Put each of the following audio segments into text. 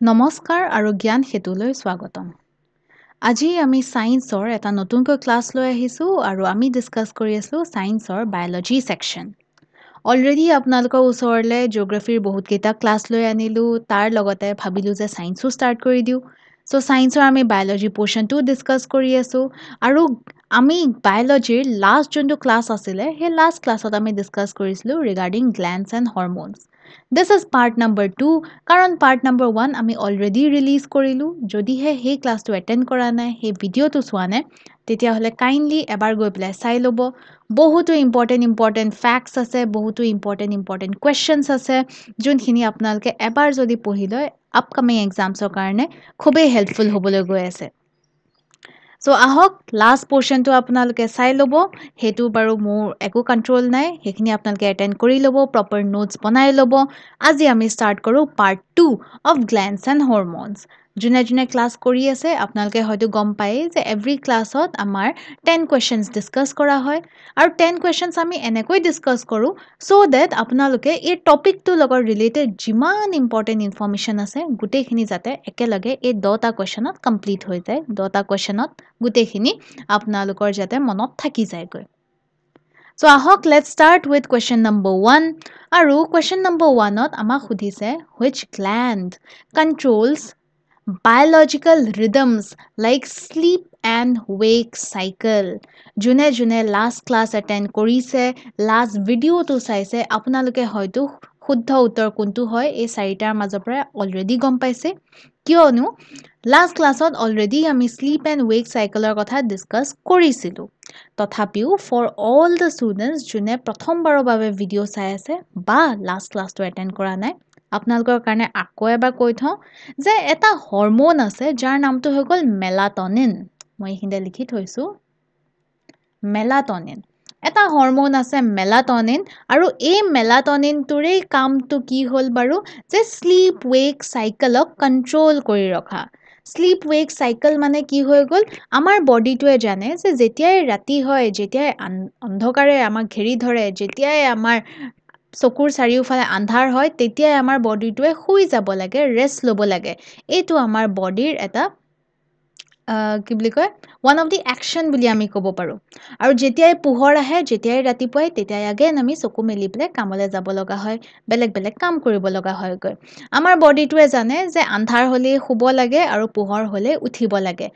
নমস্কাৰ আৰু জ্ঞান হেতুলৈ স্বাগতম। আজি আমি সায়েন্সৰ এটা নতুনকৈ ক্লাছ লৈ আহিছোঁ আৰু আমি ডিছকাছ কৰি আছোঁ সায়েন্সৰ বায়'লজি ছেকশ্যন। অলৰেডি আপোনালোকৰ ওচৰলৈ জিঅ'গ্ৰাফিৰ বহুতকেইটা ক্লাছ লৈ আনিলোঁ, তাৰ লগতে ভাবিলোঁ যে সায়েন্সো ষ্টাৰ্ট কৰি দিওঁ। চ' সায়েন্সৰ আমি বায়'লজি পৰ্শ্যনটোও ডিছকাছ কৰি আছোঁ আৰু আমি বায়'লজিৰ লাষ্ট যোনটো ক্লাছ আছিলে, সেই লাষ্ট ক্লাছত আমি ডিছকাছ কৰিছিলোঁ regarding glands and hormones. This is part number 2 কাৰণ পাৰ্ট নম্বৰ 1 আমি অলৰেডি ৰিলিজ কৰিলোঁ। যদিহে সেই ক্লাছটো এটেণ্ড কৰা নাই, সেই ভিডিঅ'টো চোৱা নাই, তেতিয়াহ'লে কাইণ্ডলি এবাৰ গৈ পেলাই চাই ল'ব। বহুতো ইম্পৰ্টেণ্ট ফেক্টছ আছে, বহুতো ইম্পৰ্টেণ্ট কুৱেশ্যনছ আছে, যোনখিনি আপোনালোকে এবাৰ যদি পঢ়ি লয় আপকামিং এক্সামছৰ কাৰণে খুবেই হেল্পফুল হ'বলৈ গৈ আছে। চ' আহক লাষ্ট পৰ্শ্যনটো আপোনালোকে চাই ল'ব। সেইটো বাৰু মোৰ একো কণ্ট্ৰল নাই, সেইখিনি আপোনালোকে এটেণ্ড কৰি ল'ব, প্ৰপাৰ নোটছ বনাই ল'ব। আজি আমি ষ্টাৰ্ট কৰোঁ পাৰ্ট 2 অফ গ্লেণ্ডছ এণ্ড হৰম'নছ। যোনে ক্লাছ কৰি আছে আপোনালোকে হয়তো গম পায়েই যে এভৰি ক্লাছত আমাৰ 10 কুৱেশ্যনছ ডিছকাছ কৰা হয় আৰু 10 কুৱেশ্যনছ আমি এনেকৈ ডিছকাছ কৰোঁ চ' ডেট আপোনালোকে এই টপিকটোৰ লগত ৰিলেটেড যিমান ইম্পৰ্টেণ্ট ইনফৰ্মেশ্যন আছে গোটেইখিনি যাতে একেলগে এই 10টা কুৱেশ্যনত কমপ্লিট হৈ যায়, 10টা কুৱেশ্যনত গোটেইখিনি আপোনালোকৰ যাতে মনত থাকি যায়গৈ। চ' আহক let's start with question number 1 আৰু কুৱেশ্যন নম্বৰ 1ত আমাক সুধিছে which gland controls biological rhythms like sleep and wake cycle। যোনে লাষ্ট ক্লাছ এটেণ্ড কৰিছে, লাষ্ট ভিডিঅ'টো চাইছে, আপোনালোকে হয়তো শুদ্ধ উত্তৰ কোনটো হয় এই 4টাৰ মাজৰ পৰা অলৰেডি গম পাইছে, কিয়নো লাষ্ট ক্লাছত অলৰেডি আমি শ্লিপ এণ্ড ৱেক চাইকেলৰ কথা ডিছকাছ কৰিছিলোঁ। তথাপিও ফৰ অল দ্য ষ্টুডেণ্টছ যোনে প্ৰথমবাৰৰ বাবে ভিডিঅ' চাই আছে বা লাষ্ট ক্লাছটো এটেণ্ড কৰা নাই, আপোনালোকৰ কাৰণে আকৌ এবাৰ কৈ থওঁ যে এটা হৰম'ন আছে যাৰ নামটো হৈ গ'ল মেলাটনিন। মই এইখিনিতে লিখি থৈছোঁ মেলাটনিন। এটা হৰম'ন আছে মেলাটনিন আৰু এই মেলাটনিনটোৰেই কামটো কি হ'ল বাৰু যে শ্লিপ ৱেক চাইকেলক কণ্ট্ৰল কৰি ৰখা। শ্লিপ ৱেক চাইকেল মানে কি হৈ গ'ল, আমাৰ বডিটোৱে জানে যে যেতিয়াই ৰাতি হয়, যেতিয়াই অন্ধকাৰে আমাক ঘেৰি ধৰে, যেতিয়াই আমাৰ চকুৰ চাৰিওফালে আন্ধাৰ হয়, তেতিয়াই আমাৰ বডিটোৱে শুই যাব লাগে, ৰেষ্ট ল'ব লাগে। এইটো আমাৰ বডিৰ এটা কি বুলি কয় ওৱান অফ দি একশ্যন বুলি আমি ক'ব পাৰোঁ। আৰু যেতিয়াই পোহৰ আহে, যেতিয়াই ৰাতিপুৱাই, তেতিয়াই আগেন আমি চকু মেলি পেলাই কামলৈ যাব লগা হয়, বেলেগ কাম কৰিব লগা হয়গৈ। আমাৰ বডিটোৱে জানে যে আন্ধাৰ হ'লেই শুব লাগে আৰু পোহৰ হ'লেই উঠিব লাগে।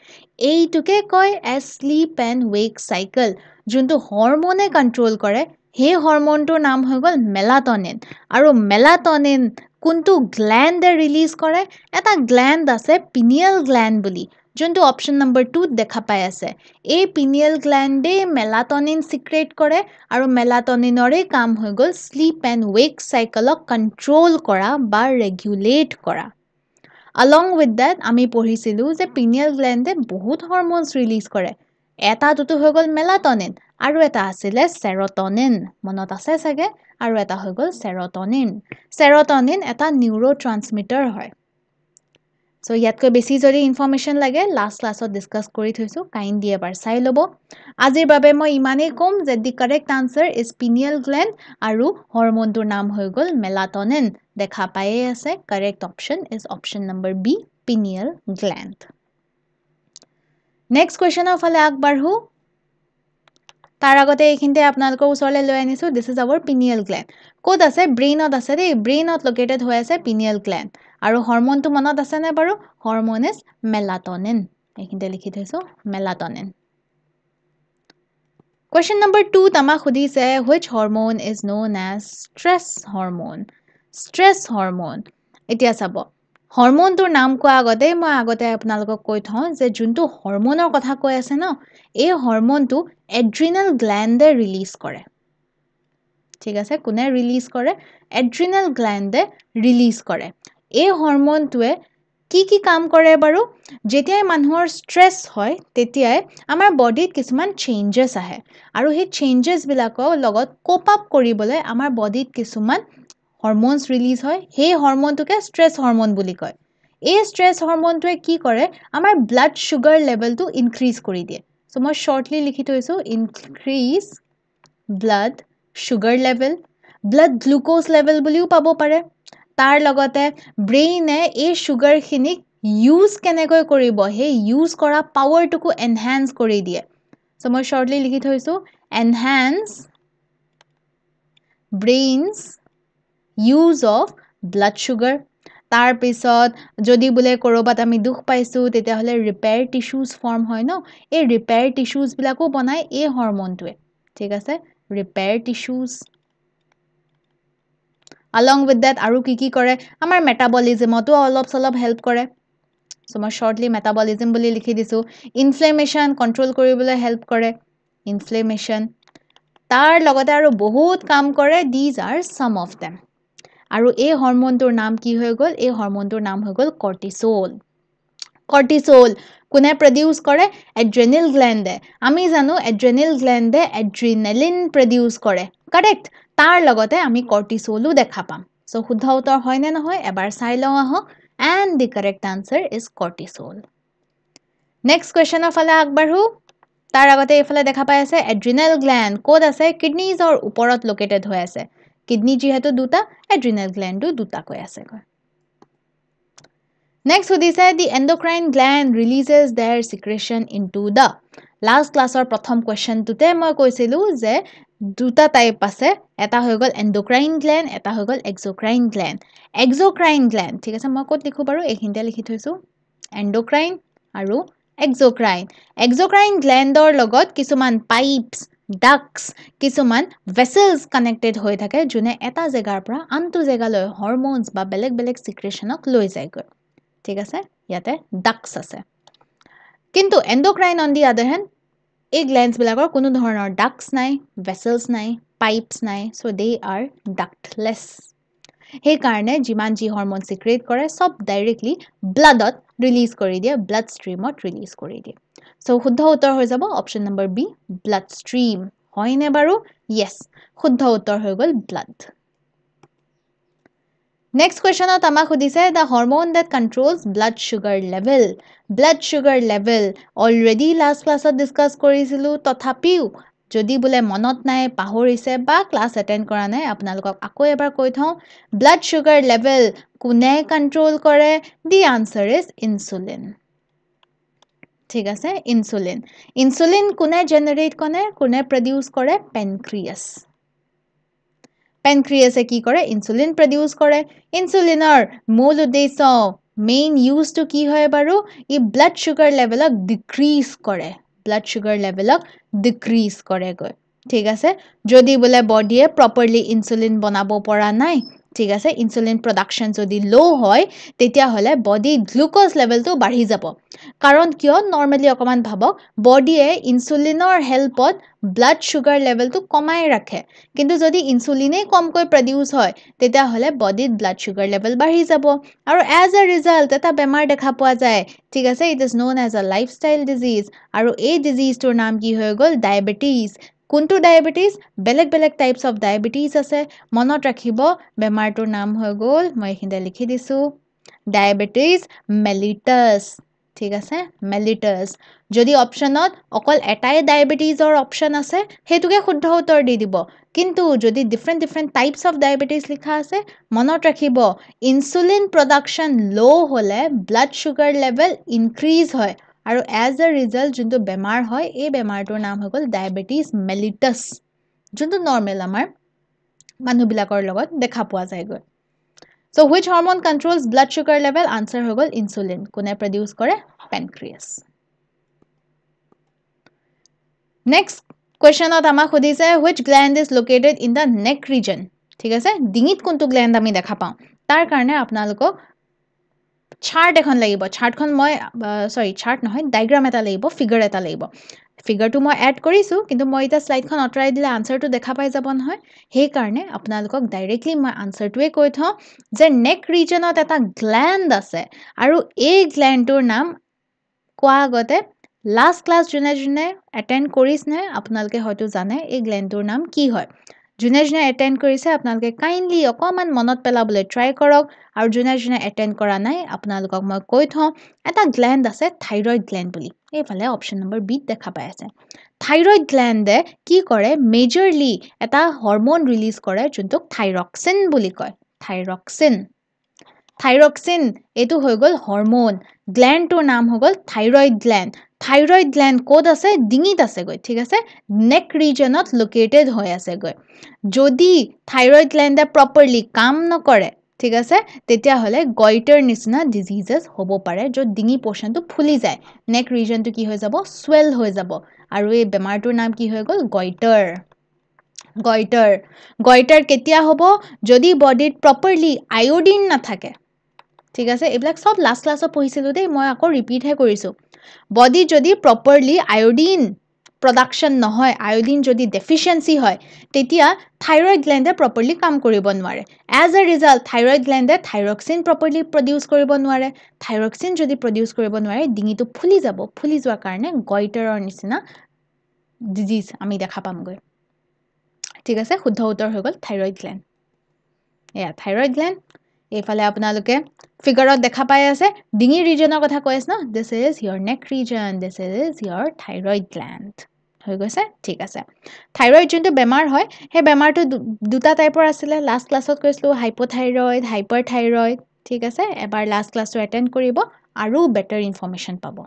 এইটোকে কয় as sleep and wake cycle. যোনটো হৰম'নে কণ্ট্ৰল কৰে সেই হৰম'নটোৰ নাম হৈ গ'ল মেলাটনিন। আৰু মেলাটনিন কোনটো গ্লেণ্ডে ৰিলিজ কৰে? এটা গ্লেণ্ড আছে পিনিয়েল গ্লেণ্ড বুলি, যোনটো অপশ্যন নম্বৰ 2ত দেখা পাই আছে। এই পিনিয়েল গ্লেণ্ডে মেলাটনিন চিক্ৰেট কৰে আৰু মেলাটনিনৰে কাম হৈ গ'ল শ্লিপ এণ্ড ৱেক চাইকেলক কণ্ট্ৰল কৰা বা ৰেগুলেট কৰা। along with that আমি পঢ়িছিলোঁ যে পিনিয়েল গ্লেণ্ডে বহুত হৰম'নছ ৰিলিজ কৰে। এটাটোতো হৈ গ'ল মেলাটনিন আৰু এটা আছিলে চেৰটনিন, মনত আছে চাগে, আৰু এটা হৈ গ'ল চেৰটনিন। চেৰটনিন এটা নিউৰো ট্ৰান্সমিটাৰ হয়। চ' ইয়াতকৈ বেছি যদি ইনফৰ্মেশ্যন লাগে লাষ্ট ক্লাছত ডিছকাছ কৰি থৈছোঁ, কাইণ্ডলি এবাৰ চাই ল'ব। আজিৰ বাবে মই ইমানেই ক'ম যে the correct answer is pineal gland আৰু হৰম'নটোৰ নাম হৈ গ'ল মেলাটনিন। দেখা পায়ে আছে, correct option is option number B, pineal gland. Next কুৱেশ্যনৰ ফালে আগবাঢ়োঁ। তাৰ আগতে এইখিনিতে আপোনালোকৰ ওচৰলৈ লৈ আনিছোঁ, this is our pineal gland. ক'ত আছে? ব্ৰেইনত আছে দেই, ব্ৰেইনত লোকেটেড হৈ আছে পিনিয়েল গ্লেণ্ড। আৰু হৰম'নটো মনত আছেনে বাৰু? Hormone is melatonin. এইখিনিতে লিখি থৈছোঁ মেলাটনিন। কুৱেশ্যন নম্বৰ 2ত আমাক সুধিছে which hormone is known as stress hormone। Stress hormone. এতিয়া চাব, হৰম'নটোৰ নাম কোৱা আগতেই মই আপোনালোকক কৈ থওঁ যে যোনটো হৰম'নৰ কথা কৈ আছে ন, এই হৰম'নটো এড্ৰিনেল গ্লেণ্ডে ৰিলিজ কৰে। ঠিক আছে, কোনে ৰিলিজ কৰে? এড্ৰিনেল গ্লেণ্ডে ৰিলিজ কৰে। এই হৰম'নটোৱে কি কাম কৰে বাৰু? যেতিয়াই মানুহৰ ষ্ট্ৰেছ হয় তেতিয়াই আমাৰ বডিত কিছুমান চেঞ্জেছ আহে আৰু সেই চেঞ্জেছবিলাকৰ লগত কোপ আপ কৰিবলৈ আমাৰ বডিত কিছুমান হৰম'নছ ৰিলিজ হয়। সেই হৰম'নটোকে ষ্ট্ৰেছ হৰম'ন বুলি কয়। এই ষ্ট্ৰেছ হৰম'নটোৱে কি কৰে? আমাৰ ব্লাড ছুগাৰ লেভেলটো ইনক্ৰিজ কৰি দিয়ে। চ' মই শ্বৰ্টলি লিখি থৈছোঁ increase blood sugar level. Blood glucose level বুলিও পাব পাৰে তাৰ লগতে ব্ৰেইনে এই সুগাৰখিনিক ইউজ কেনেকৈ কৰিব সেই ইউজ কৰা পাৱাৰটোকো এনহান্স কৰি দিয়ে সো মই শৰ্টলি লিখি থৈছো enhance brains use of blood sugar তাৰ পিছত যদি বোলে কৰবাত আমি দুখ পাইছো তেতিয়া হলে ৰিপেয়াৰ টিস্যুজ ফৰ্ম হয় ন এই ৰিপেয়াৰ টিস্যুজ বিলাকো বনাই এই হৰমনটোৱে ঠিক আছে repair tissues along with that আৰু কি কৰে আমাৰ মেটাবলিজমতো অলপ সলপ হেল্প কৰে সো মই শৰ্টলি মেটাবলিজম বুলি লিখি দিছো ইনফ্লেমেশন কন্ট্ৰোল কৰিবলৈ হেল্প কৰে ইনফ্লেমেশন তাৰ লগতে আৰু বহুত কাম কৰে these are some of them আৰু এই হৰমনটোৰ নাম কি হৈ গল এই হৰমনটোৰ নাম হৈ গল কৰ্টিসol কোনে প্ৰডিউস কৰে এড্ৰেনেল গ্ল্যান্ডে আমি জানো এড্ৰেনেল গ্ল্যান্ডে এড্ৰিনালিন প্ৰডিউস কৰে কাৰেক্ট তাৰ লগতে আমি কৰ্টিসলও দেখা পাম সো শুদ্ধ উত্তৰ হয় নে নহয় এবাৰ চাই লওঁ আহক and the correct answer is cortisol next question ফালে আগবাঢ়ো তাৰ আগতে এফালে দেখা পাই আছে এড্ৰিনেল গ্ল্যান্ড কোড আছে কিডনিজৰ ওপৰত লোকেটেড হৈ আছে কিডনি যেহেতু দুটা এড্ৰিনেল গ্ল্যান্ডও দুটা কৈ আছে next সুধিছে the endocrine gland releases their secretion into the last classৰ প্ৰথম questionটোতে মই কৈছিলো যে দুটা টাইপ আছে এটা হৈ গল endocrine gland এটা হৈ গল exocrine gland ঠিক আছে মই ক'ত লিখো বাৰু এইখিনিতে লিখি থৈছো endocrine আৰু exocrine glandৰ লগত কিছুমান pipes ducts কিছুমান vessels connected হৈ থাকে যোনে এটা জেগাৰ পৰা আনটো জেগালৈ হৰমোনছ বা বেলেগ বেলেগ সিক্ৰেশনক লৈ যায়গৈ ঠিক আছে ইয়াতে ducts আছে কিন্তু endocrine on the other hand এই glands বিলাকৰ কোনো ধৰণৰ ducts নাই vessels নাই pipes নাই so they are ductless সেই কাৰণে যিমান যি হৰমোন সিক্ৰেট কৰে সব ডাইৰেক্টলি ব্লাডত ৰিলিজ কৰি দিয়ে ব্লাড ষ্ট্ৰীমত ৰিলিজ কৰি দিয়ে সো শুদ্ধ উত্তৰ হৈ যাব option number B blood stream হয়নে বাৰু yes শুদ্ধ উত্তৰ হৈ গল ব্লাড next questionত আমাক সুধিছে the hormone that controls blood sugar level already last classত discuss কৰিছিলো তথাপিও যদি বোলে মনত নাই পাহৰিছে বা ক্লাছ এটেন্ড কৰা নাই আপোনালোকক আকৌ এবাৰ কৈ থওঁ ব্লাড সুগাৰ লেভেল কোনে কন্ট্ৰোল কৰে the answer is insulin ঠিক আছে ইনসুলিন কোনে জেনাৰেট কোনে প্ৰডিউস কৰে পেনক্ৰিয়াছে কি কৰে ইনসুলিন প্ৰডিউস কৰে ইনসুলিনৰ মূল উদ্দেশ্য মেইন ইউজটো কি হয় বাৰু ই ব্লাড সুগাৰ লেভেলক ডিক্ৰিজ কৰেগৈ ঠিক আছে যদি বোলে বডিয়ে প্ৰপাৰলি ইনসুলিন বনাব পৰা নাই ঠিক আছে ইনসুলিন প্ৰডাকশন যদি লো হয় তেতিয়া হলে বডি গ্লুকোজ লেভেলটো বাঢ়ি যাব কাৰণ কিয় নৰমালি অকমান ভাবক বডিয়ে ইনসুলিনৰ হেল্পত ব্লাড সুগাৰ লেভেলটো কমাই ৰাখে কিন্তু যদি ইনসুলিনে কমকৈ প্ৰডিউস হয় তেতিয়া হলে বডিত ব্লাড সুগাৰ লেভেল বাঢ়ি যাব আৰু এজ আ ৰিজাল্ট এটা বেমাৰ দেখা পোৱা যায় ঠিক আছে it is known as a lifestyle disease আৰু এই ডিজিজটোৰ নাম কি হৈ গল ডায়াবেটিস কোনটো ডায়াবেটিস বেলেগ বেলেগ টাইপস অফ ডায়াবেটিস আছে মনত ৰাখিব বেমাৰটোৰ নাম হৈ গল মই এখিনতে লিখি দিছো ডায়াবেটিস মেলিটাস ঠিক আছে মেলিটাস যদি অপশনত অকল এটাই ডায়াবেটিসৰ অপশন আছে হেতুকে শুদ্ধ উত্তৰ দি দিব কিন্তু যদি ডিফাৰেন্ট টাইপস অফ ডায়াবেটিস লিখা আছে মনত ৰাখিব ইনসুলিন প্ৰডাকশন লো হলে ব্লাড সুগাৰ লেভেল ইনক্ৰিজ হয় আৰু এজ আ ৰিজাল্ট যোনটো বেমাৰ হয় এই বেমাৰটোৰ নাম হৈ গল ডায়াবেটিস মেলিটাস যোনটো নৰ্মেল আমাৰ মানুহবিলাকৰ লগত দেখা পোৱা যায়গৈ So which hormone controls blood sugar level? Answer হৈ গল insulin. কোনে produce কৰে? Pancreas. Next questionত আমাক সুধিছে which gland is located in the neck region? ঠিক আছে? ডিঙিত কোনটো gland আমি দেখা পাওঁ? তাৰ কাৰণে আপোনালোকক চাৰ্ট এখন লাগিব চাৰ্টখন মই চাৰ্ট নহয় ডায়াগ্ৰাম এটা লাগিব ফিগাৰ এটা লাগিব ফিগাৰটো মই এড কৰিছো কিন্তু মই এটা স্লাইডখন আঁতৰাই দিলে আনসাৰটো দেখা পাই যাব নহয় সেই কাৰণে আপোনালোকক ডাইৰেক্টলি মই আনসাৰটোৱে কৈ থওঁ যে নেক ৰিজনত এটা গ্ল্যান্ড আছে আৰু এই গ্ল্যান্ডটোৰ নাম কোৱা আগতে লাষ্ট ক্লাছ যোনে এটেন্ড কৰিছে আপোনালোকে হয়তো জানে এই গ্ল্যান্ডটোৰ নাম কি হয় যোনে যোনে এটেণ্ড কৰিছে আপোনালোকে কাইণ্ডলি অকণমান মনত পেলাবলৈ ট্ৰাই কৰক আৰু যোনে যোনে এটেণ্ড কৰা নাই আপোনালোকক মই কৈ থওঁ এটা গ্লেণ্ড আছে থাইৰইড গ্লেণ্ড বুলি এইফালে অপশ্যন নম্বৰ বিত দেখা পাই আছে থাইৰইড গ্লেণ্ডে কি কৰে মেজৰলি এটা হৰম'ন ৰিলিজ কৰে যোনটোক থাইৰক্সিন বুলি কয় থাইৰক্সিন এইটো হৈ গ'ল হৰম'ন গ্লেণ্ডটোৰ নাম হৈ গ'ল থাইৰইড গ্লেণ্ড ক'ত আছে ডিঙিত আছেগৈ ঠিক আছে নেক ৰিজনত লোকেটেড হৈ আছেগৈ যদি থাইৰইড গ্লেণ্ডে প্ৰপাৰলি কাম নকৰে ঠিক আছে তেতিয়াহ'লে গইটাৰ নিচিনা ডিজিজেছ হ'ব পাৰে য'ত ডিঙি পৰ্চনটো ফুলি যায় নেক ৰিজনটো কি হৈ যাব স্ৱেল হৈ যাব আৰু এই বেমাৰটোৰ নাম কি হৈ গ'ল গইটাৰ কেতিয়া হ'ব যদি বডিত প্ৰপাৰলি আয়োডিন নাথাকে ঠিক আছে এইবিলাক সব লাষ্ট ক্লাছত পঢ়িছিলোঁ দেই মই আকৌ ৰিপিটহে কৰিছোঁ বডি যদি প্ৰপাৰলি আয়োডিন প্ৰডাকশ্যন নহয় আয়োডিন যদি ডেফিচিয়েঞ্চি হয় তেতিয়া থাইৰইড গ্লেণ্ডে প্ৰপাৰলি কাম কৰিব নোৱাৰে এজ এ ৰিজাল্ট থাইৰইড গ্লেণ্ডে থাইৰক্সিন প্ৰপাৰলি প্ৰডিউচ কৰিব নোৱাৰে থাইৰক্সিন যদি প্ৰডিউচ কৰিব নোৱাৰে ডিঙিটো ফুলি যোৱাৰ কাৰণে গইটাৰৰ নিচিনা ডিজিজ আমি দেখা পামগৈ ঠিক আছে শুদ্ধ উত্তৰ হৈ গ'ল থাইৰইড গ্লেণ্ড এয়া থাইৰইড গ্লেণ্ড এইফালে আপোনালোকে ফিগাৰত দেখা পাই আছে ডিঙি ৰিজনৰ কথা কৈ আছে ন this is your neck region this is your thyroid gland হৈ গৈছে ঠিক আছে থাইৰইড যোনটো বেমাৰ হয় সেই বেমাৰটো দুটা টাইপৰ আছিলে লাষ্ট ক্লাছত কৈছিলোঁ হাইপ'থাইৰইড হাইপাৰথাইৰইড ঠিক আছে এবাৰ লাষ্ট ক্লাছটো এটেণ্ড কৰিব আৰু বেটাৰ ইনফৰমেশ্যন পাব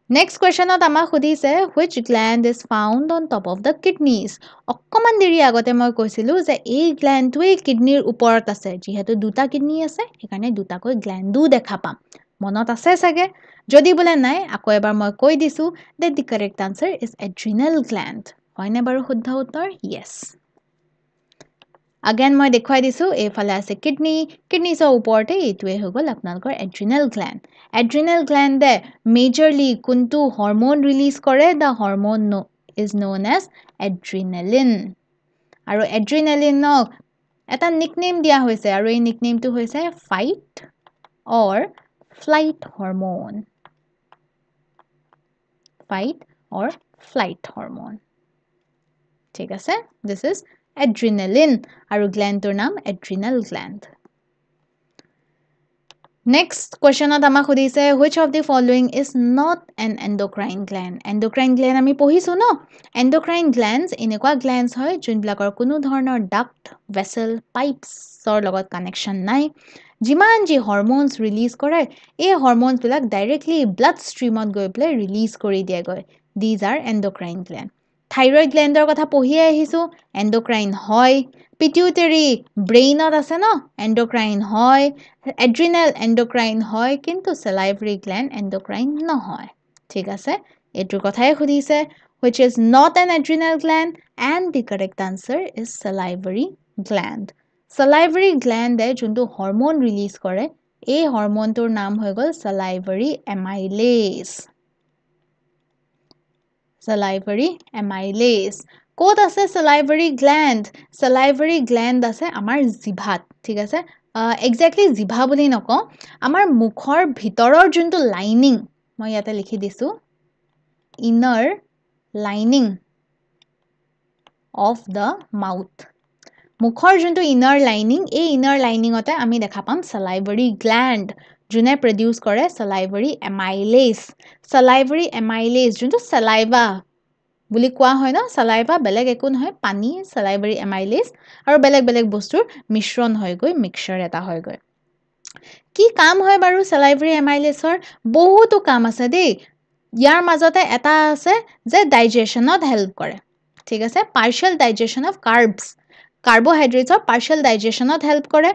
নেক্সট কুৱেশ্যনত আমাক সুধিছে which gland is found on top of the kidneys অকণমান দেৰি আগতে মই কৈছিলোঁ যে এই গ্লেণ্ডটোৱেই কিডনীৰ ওপৰত আছে যিহেতু দুটা কিডনী আছে সেইকাৰণে দুটাকৈ গ্লেণ্ডো দেখা পাম মনত আছে চাগে যদি বোলে নাই আকৌ এবাৰ মই কৈ দিছোঁ that the correct answer is adrenal gland হয়নে বাৰু শুদ্ধ উত্তৰ yes again মই দেখুৱাই দিছোঁ এইফালে আছে কিডনীছৰ ওপৰতে এইটোৱে হৈ গ'ল আপোনালোকৰ adrenal gland মেজৰলি কোনটো হৰম'ন ৰিলিজ কৰে the hormone is known as adrenaline আৰু adrenalinক এটা নিকনেম দিয়া হৈছে আৰু এই নিকনেমটো হৈছে fight or flight hormone ঠিক আছে this is adrenaline আৰু গ্লেণ্ডটোৰ নাম adrenal gland Next questionত আমাক সুধিছে which of the following is not an endocrine gland আমি পঢ়িছোঁ ন endocrine glands এনেকুৱা glands হয় যোনবিলাকৰ কোনো ধৰণৰ duct vessel pipesৰ লগত কানেকশ্যন নাই যিমান যি হৰম'নছ ৰিলিজ কৰে এই হৰম'নছবিলাক ডাইৰেক্টলি ব্লাড ষ্ট্ৰীমত গৈ পেলাই ৰিলিজ কৰি দিয়েগৈ these are endocrine gland thyroid গ্লেণ্ডৰ কথা পঢ়িয়ে আহিছোঁ এণ্ডোক্ৰাইন হয় পিটিউটাৰী ব্ৰেইনত আছে ন এণ্ডোক্ৰাইন হয় এড্ৰিনেল এণ্ডোক্ৰাইন হয় কিন্তু চেলাইভাৰী গ্লেণ্ড এণ্ডোক্ৰাইন নহয় ঠিক আছে এইটোৰ কথাই সুধিছে which is not an adrenal gland and the correct answer is salivary gland যোনটো হৰম'ন ৰিলিজ কৰে এই হৰম'নটোৰ নাম হৈ গ'ল salivary amylase ক'ত আছে salivary gland আছে আমাৰ জিভাত ঠিক আছে এক্সেক্টলি জিভা বুলি নকওঁ আমাৰ মুখৰ ভিতৰৰ যোনটো লাইনিং মই ইয়াতে লিখি দিছোঁ inner lining of the mouth মুখৰ যোনটো ইনাৰ লাইনিং এই ইনাৰ লাইনিঙতে আমি দেখা পাম salivary gland যোনে প্ৰডিউচ কৰে salivary amylase যোনটো saliva বুলি কোৱা হয় ন saliva বেলেগ একো নহয় পানী salivary amylase আৰু বেলেগ বস্তুৰ মিশ্ৰণ হয়গৈ মিক্সচাৰ এটা হয়গৈ কি কাম হয় বাৰু salivary amylaseৰ বহুতো কাম আছে দেই ইয়াৰ মাজতে এটা আছে যে ডাইজেশ্যনত হেল্প কৰে ঠিক আছে partial digestion of কাৰ্বহাইড্ৰেটছৰ partial digestionত হেল্প কৰে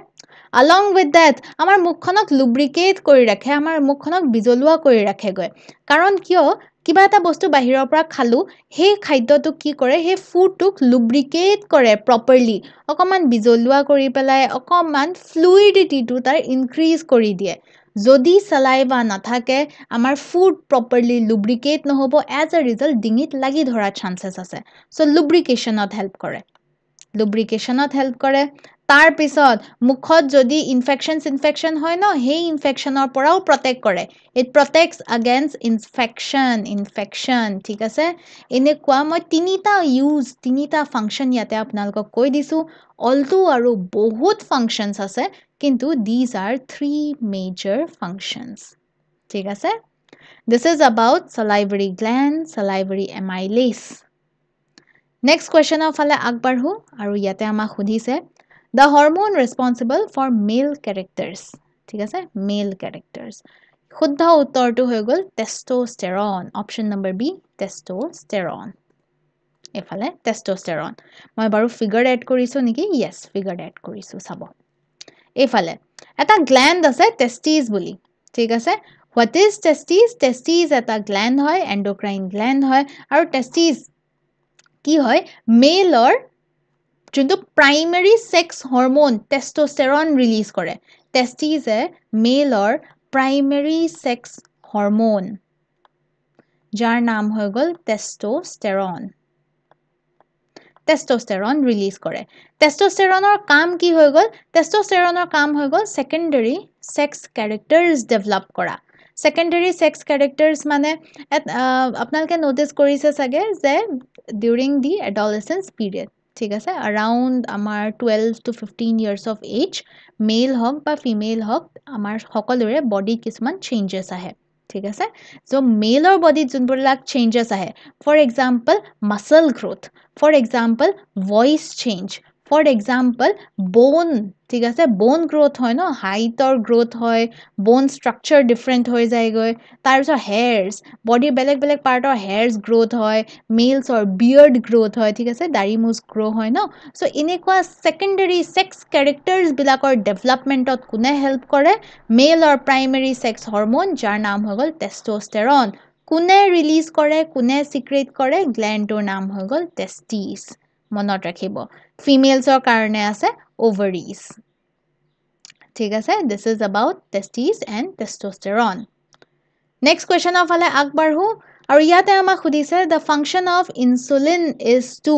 along with that আমাৰ মুখখনক lubricate কৰি ৰাখে আমাৰ মুখখনক বিজলুৱা কৰি ৰাখেগৈ কাৰণ কিয় কিবা এটা বস্তু বাহিৰৰ পৰা খালো সেই খাদ্যটো কি কৰে সেই ফুডটোক lubricate কৰে properly অকমান বিজলুৱা কৰি পেলাই অকমান fluidityটো তাৰ ইনক্ৰিজ কৰি দিয়ে যদি saliva নাথাকে আমাৰ ফুড properly lubricate নহব as a result ডিঙিত লাগি ধৰা chances আছে so lubricationত হেল্প কৰে তাৰ পিছত মুখত যদি ইনফেকশন হয় ন সেই ইনফেকশনৰ পৰাও প্ৰটেক্ট কৰে ইট প্ৰটেক্টস এগেইনষ্ট ইনফেকশন ঠিক আছে এনেকুৱা মই তিনিটা ফাংচন ইয়াতে আপোনালোকক কৈ দিছো অলটো আৰু বহুত ফাংচনছ আছে কিন্তু these are three major functions ঠিক আছে this is about salivary gland salivary amylase next question ফালে আগবাঢ়ো আৰু ইয়াতে আমাক সুধিছে the hormone responsible for male characters ঠিক আছে male characters শুদ্ধ উত্তৰটো হৈ গ'ল testosterone option number B testosterone এফালে টেষ্টষ্টেৰন মই বাৰু ফিগাৰ এড কৰিছো নেকি yes ফিগাৰ এড কৰিছো চাব এফালে এটা গ্ল্যান্ড আছে টেষ্টিছ বুলি ঠিক আছে what is testes এটা গ্ল্যান্ড হয় এন্ডোক্ৰাইন গ্ল্যান্ড হয় আৰু টেষ্টিছ কি হয় মেলৰ যোনটো primary sex hormone testosterone release কৰে টেষ্টিছে মেলৰ প্ৰাইমেৰী সেক্স হৰমোন যাৰ নাম হৈ গ'ল টেষ্টষ্টেৰন ৰিলিজ কৰে টেষ্টষ্টেৰনৰ কাম কি হৈ গ'ল টেষ্টষ্টেৰনৰ কাম হৈ গ'ল সেকেন্ডাৰী সেক্স ক্যাৰেক্টাৰ্স ডেভেলপ কৰা সেকেন্ডাৰী সেক্স ক্যাৰেক্টাৰ্স মানে আপোনালোকে নোটিস কৰিছে চাগে যে ডিউৰিং দি এডolescence পিৰিয়ড ঠিক আছে around আমাৰ 12 to 15 years of age মেল হক বা ফিমেল হক আমাৰ সকলোৰে বডি কিছুমান চেঞ্জেস আহে ঠিক আছে সো মেলৰ বডিত যোনবিলাক চেঞ্জেস আহে for example muscle growth for example voice change for example bone ঠিক আছে বোন গ্ৰোথ হয় ন হাইটৰ গ্ৰোথ হয় বোন স্ট্ৰাকচাৰ ডিফাৰেন্ট হৈ যায়গৈ তাৰ পিছত হেয়াৰস বডিৰ বেলেগ বেলেগ পাৰ্টৰ হেয়াৰস গ্ৰোথ হয় মেলছৰ বিয়াৰ্ড গ্ৰোথ হয় ঠিক আছে দাড়ি মুছ গ্ৰো হয় ন সো এনেকুৱা সেকেন্ডাৰী সেক্স ক্যাৰেক্টাৰ্স বিলাকৰ ডেভেলপমেন্টত কোনে হেল্প কৰে মেলৰ প্ৰাইমেৰী সেক্স হৰমোন যাৰ নাম হৈ গ'ল টেষ্টষ্টেৰন কোনে ৰিলিজ কৰে কোনে সিক্ৰেট কৰে গ্ল্যান্ডৰ নাম হৈ গ'ল টেষ্টিছ মনত ৰাখিব ফিমেলছৰ কাৰণে আছে ওভাৰিজ ঠিক আছে this is about testes and testosterone next question ফালে আগবাঢ়ো আৰু ইয়াতে আমাক সুধিছে the function of insulin is to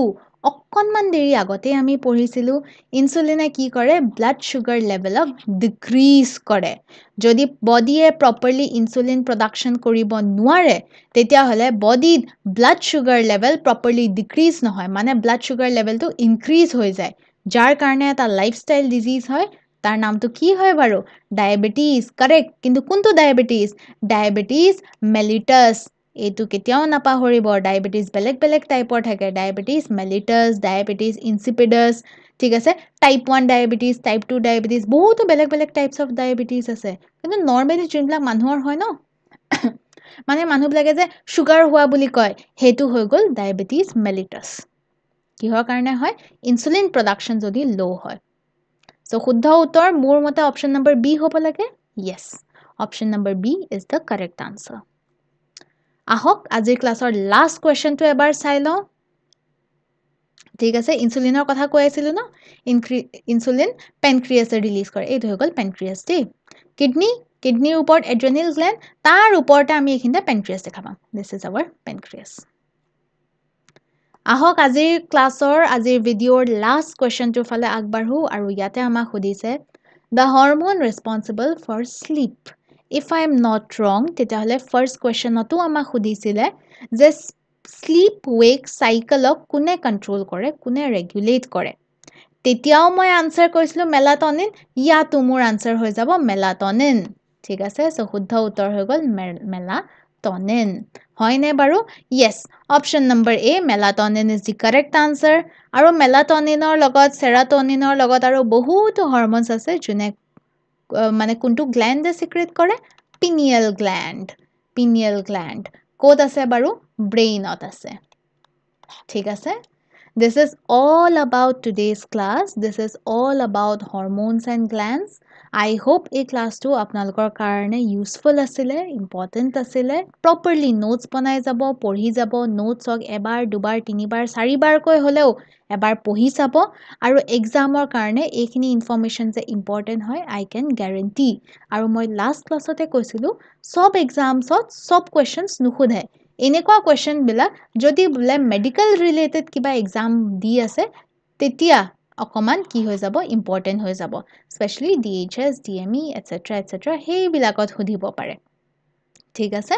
অকনমান দেৰি আগতে আমি পঢ়িছিলো ইনসুলিনে কি কৰে ব্লাড সুগাৰ লেভেলক ডিক্ৰিজ কৰে যদি বডিয়ে প্ৰপাৰলি ইনসুলিন প্ৰডাকশন কৰিব নোৱাৰে তেতিয়া হলে বডিত blood sugar level properly decrease নহয় মানে ব্লাড সুগাৰ লেভেলটো ইনক্ৰিজ হৈ যায় যাৰ কাৰণে এটা লাইফষ্টাইল ডিজিজ হয় তাৰ নামটো কি হয় বাৰু ডায়াবেটিস কাৰেক্ট কিন্তু কোনটো ডায়াবেটিস মেলিটাস এইটো কেতিয়াও নাপাহৰিব ডায়াবেটিস বেলেগ বেলেগ টাইপৰ থাকে ডায়াবেটিস মেলিটাস ডায়াবেটিস ইনসিপিডাস ঠিক আছে টাইপ 1 ডায়াবেটিস টাইপ 2 ডায়াবেটিস বহুতো বেলেগ বেলেগ টাইপস অফ ডায়াবেটিস আছে কিন্তু নৰমালি যোনবিলাক মানুহৰ হয় ন মানে মানুহবিলাকে যে সুগাৰ হোৱা বুলি কয় হেতু হৈ গ'ল ডায়াবেটিস মেলিটাস কিহৰ কাৰণে হয় ইনসুলিন প্ৰডাকশন যদি লো হয় সো শুদ্ধ উত্তৰ মোৰ মতে অপচন নম্বৰ বি হ'ব লাগে yes option number B is the correct answer আহক আজিৰ ক্লাছৰ লাষ্ট কোৱেশ্চনটো এবাৰ চাই লওঁ ঠিক আছে ইনসুলিনৰ কথা কৈ আছিলো ন ইনসুলিন পেনক্ৰিয়াছে ৰিলিজ কৰে এইটো হৈ গ'ল পেনক্ৰিয়াছ দেই কিডনিৰ ওপৰত এড্ৰেনেল গ্ল্যান্ড তাৰ ওপৰতে আমি এইখিনিতে পেনক্ৰিয়াছ দেখা পাম দিস ইজ আৱাৰ পেনক্ৰিয়াছ আহক আজিৰ ক্লাছৰ আজিৰ ভিডিঅ'ৰ লাষ্ট কোৱেশ্চনটোৰ ফালে আগবাঢ়ো আৰু ইয়াতে আমাক সুধিছে the hormone responsible for sleep if I am not wrong তেতিয়াহলে ফাৰ্স্ট কোৱেশ্চনতো আমাক সুধিছিলে যে sleep wake cycleক কোনে কন্ট্ৰোল কৰে কোনে ৰেগুলেট কৰে তেতিয়াও মই আনসাৰ কৰিছিলো মেলাটনিন ইয়াতো মোৰ আনসাৰ হৈ যাব মেলাটনিন ঠিক আছে সো শুদ্ধ উত্তৰ হৈ গ'ল মেলাটনিন হয়নে বাৰু yes option number A melatonin is the correct answer আৰু মেলাটনিনৰ লগত সেৰাটনিনৰ লগত আৰু বহুত হৰমোনছ আছে যোনে মানে কোনটো গ্ল্যান্ডে সিক্ৰেট কৰে পিনিয়াল গ্ল্যান্ড ক'ত আছে বাৰু ব্ৰেইনত আছে ঠিক আছে this is all about today's class this is all about hormones and glands I hope এই ক্লাছটো আপোনালোকৰ কাৰণে ইউজফুল আছিলে ইম্পৰ্টেন্ট আছিলে প্ৰপাৰলি নোটস বনাই যাব পঢ়ি যাব নোটছক এবাৰ দুবাৰ তিনিবাৰ চাৰিবাৰ কৈ হলেও এবাৰ পঢ়ি চাব আৰু এক্সামৰ কাৰণে এইখিনি ইনফৰমেশন যে ইম্পৰ্টেন্ট হয় I can guarantee আৰু মই লাষ্ট ক্লাছতে কৈছিলো সব এক্সামছত সব কোৱেশ্চনছ নুখুধে এনেকুৱা কোৱেশ্চন বিলাক যদি বোলে মেডিকেল ৰিলেটেড কিবা এক্সাম দি আছে তেতিয়া অকমান কি হৈ যাব ইম্পৰ্টেণ্ট হৈ যাব স্পেচিয়েলি DHS DME etc সেইবিলাকত সুধিব পাৰে ঠিক আছে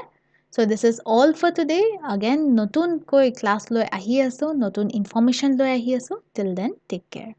so this is all for today again নতুনকৈ ক্লাছ লৈ আহি আছো নতুন ইনফৰমেশ্যন লৈ আহি আছো till then take care